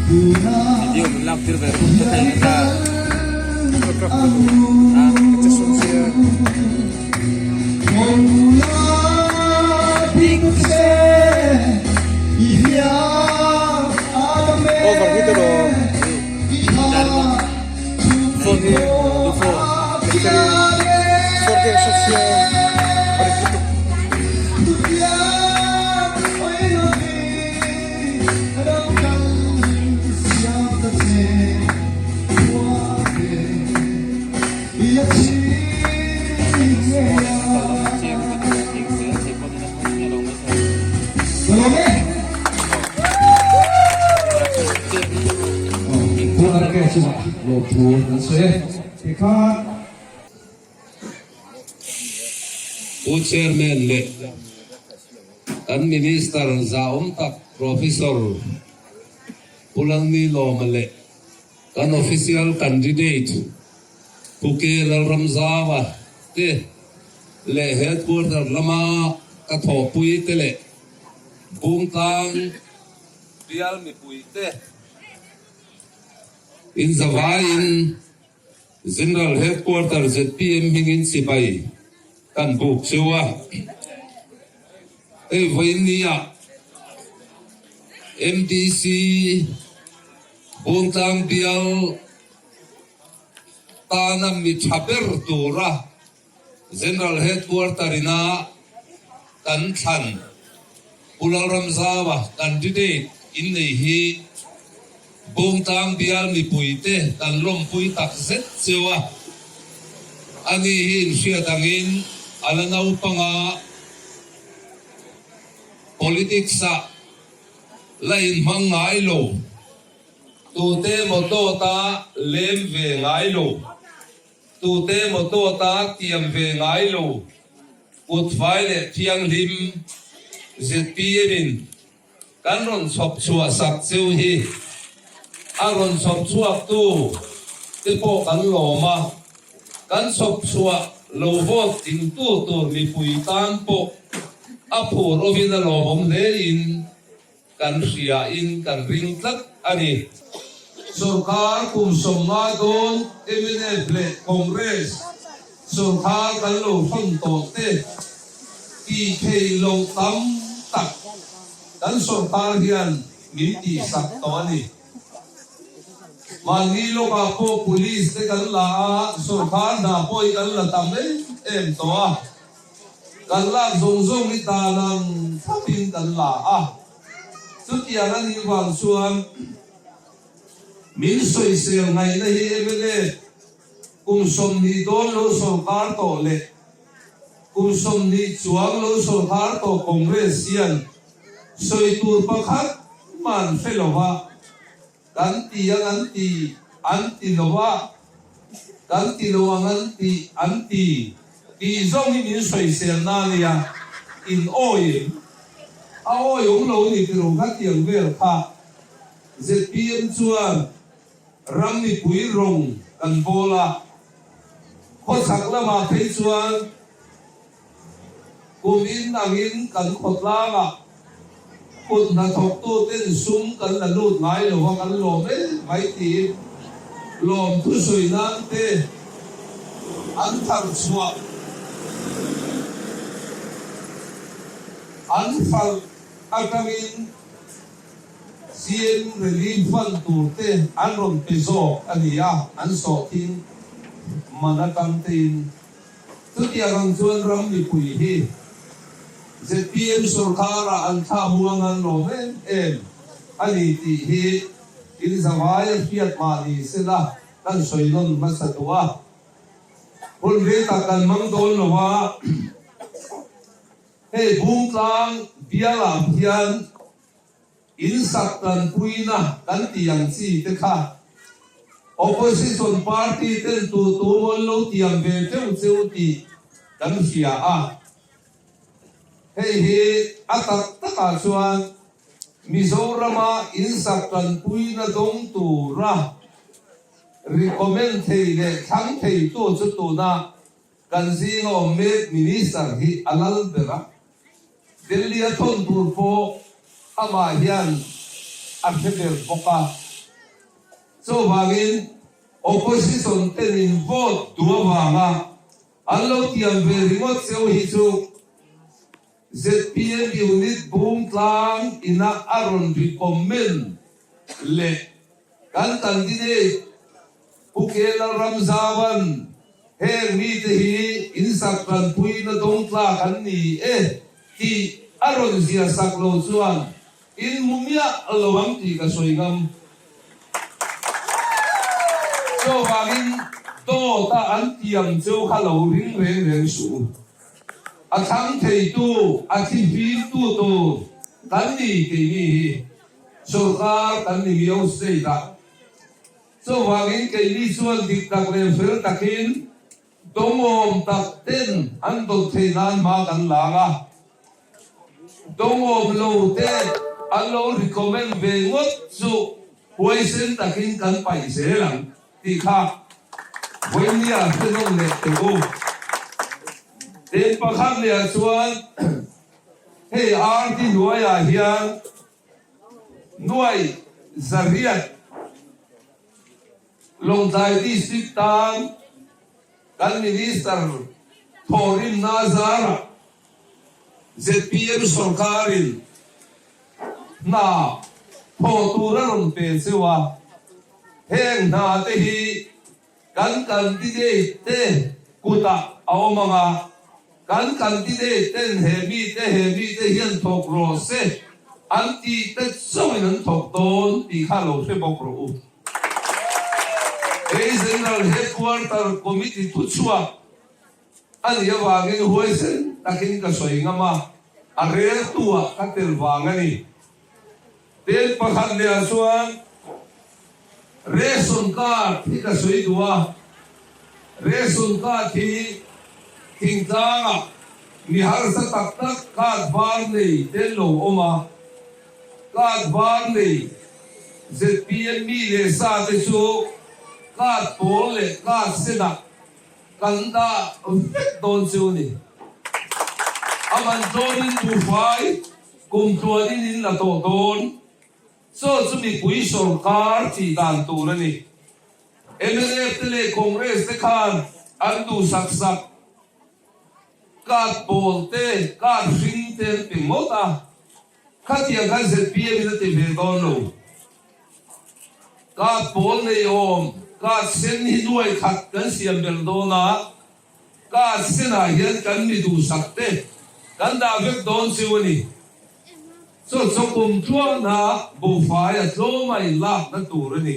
Hindi ko lang pero patay na kacasun siya. Over dito ro. Phone here, dufo. Sorte sosyo. Chairman le an minister zaum tak professor pulang ni lo male kan official candidate puke ramzawa te le headquarter lama ka tho pui te le bung tang bial mi pui te in zawain general headquarter ZPM hingin sipai kan buk siwa vainia MDC buntang bial tanam mi chaper tura general headquarter ina kan than pulang ramzawa candidate in nei hi buntang bial mi puite kan lom pui tak zet siwa ani hin sia tangin alanau panga politics sa lain mangai lo tu te moto ta lem ve ngai lo tu te moto ta tiam ve ngai lo ut vai le thiang lim ZPM kan ron sop chua sak cheu hi aron sop chuak tu te po kan lo ma kan sop chua lo vote in tu mi pui tan po apu rovina lo bom le in kan ria in kan ring tak ani sarkar kum somma don eminent ple congress sarkar kan lo phong to te ti thei lo tam tak kan sarkar hian mi ti sak to ani mangilo ka po police te kan la sarkar na po i kan la tam em to kan la zong zong ni ta lang thapin kan la chút ya ran ni wang chuan min soi se ngai na hi emele kum som ni don lo sarkar to le kum som ni chuang lo sarkar to congress yan soi tur pakhat man felowa kan ti yang anti lowa kan ti lo anti ki zong ni min soi se na lia in oil ao yung lo ni tiro khat yang vel kha ZPM chuan ram ni pui rong kan bola kho sak lama thei chuan kumin angin kan khotla ga kun na thok tu ten sum kan la lut ngai lo wa kan lo me mai ti lom thu sui nan te an thar chua an fal akamin CM relief fund turte an ron peso ania an so tin manakam tin tutia rang chuan ram ni pui hi ZPM sarkara an tha huangan lo em ani ti hi in zawai fiat mani sela kan soinon masadwa hol ve ta kan mang don lo wa hey bung tang biala hian in saktan puina kan tiang chi te kha opposition party ten tu mon lo tiang ve cheu ti kan sia hey atak taka chuan Mizorama in saktan puina dong tu ra recommend thei le thang thei to chu tu na kan zingo me minister hi alal bera Delhi athon tur po ama hian arthebel boka so wangin opposition ten in vote tua wanga allo tiam ve remote seo hi chu ZPM unit boom tlang ina aron recommend le kan candidate Pukela Ramzawan heng mi te hi insakran pui na dong tla kan ni ti aron zia saklo chuan in mumia alawang ti ka soigam so wangin to ta an tiam chu khalo ring reng su a thang thei tu a thi vi tu kan ni ke ni so ka kan ni yo sei da so wangin ke ni suan dik tak le fel takin dongom tak ten an do thei nan ma kan langa dongom lo te an lo recommend ve ngot su huai sen takin kan pai se lang ti kha huai nia te dong le te go ten pakhat le chuan hey arti nuaya hian nuai zariat Lungzehkawn district tang kan minister Thorim Nazara ZPM sarkarin na photuran pe sewa heng na te hi kan candidate te kuta aw mga kan candidate ten hemi te hian thok ro se anti te song nan thok ton ti khalo se bok ro Aizawl Headquarter committee Thusawi an yawangin huwaisen takin ka soy nga ma arel tuwa katil wangani del pakhat le asuan reson card hi ka soy duwa reson card hi tingtanga mi har sa tak card barney del lo oma card barney ZPM mi le sa te su card pole card sina kanda don chu ni aman join to fight kum tuanin in la to don so chumi pui sarkar chi dan tu la ni MLF tele congress te khan andu sak card pole te card ring te pimota khatia kan ZPM ni te ve don lo card pole nei om ka sen hi nuai khat kan siam bel do na ka sena hian kan mi du sakte kan da vek don siwani so kum chuan na bu fa ya tlo mai lak na tur ni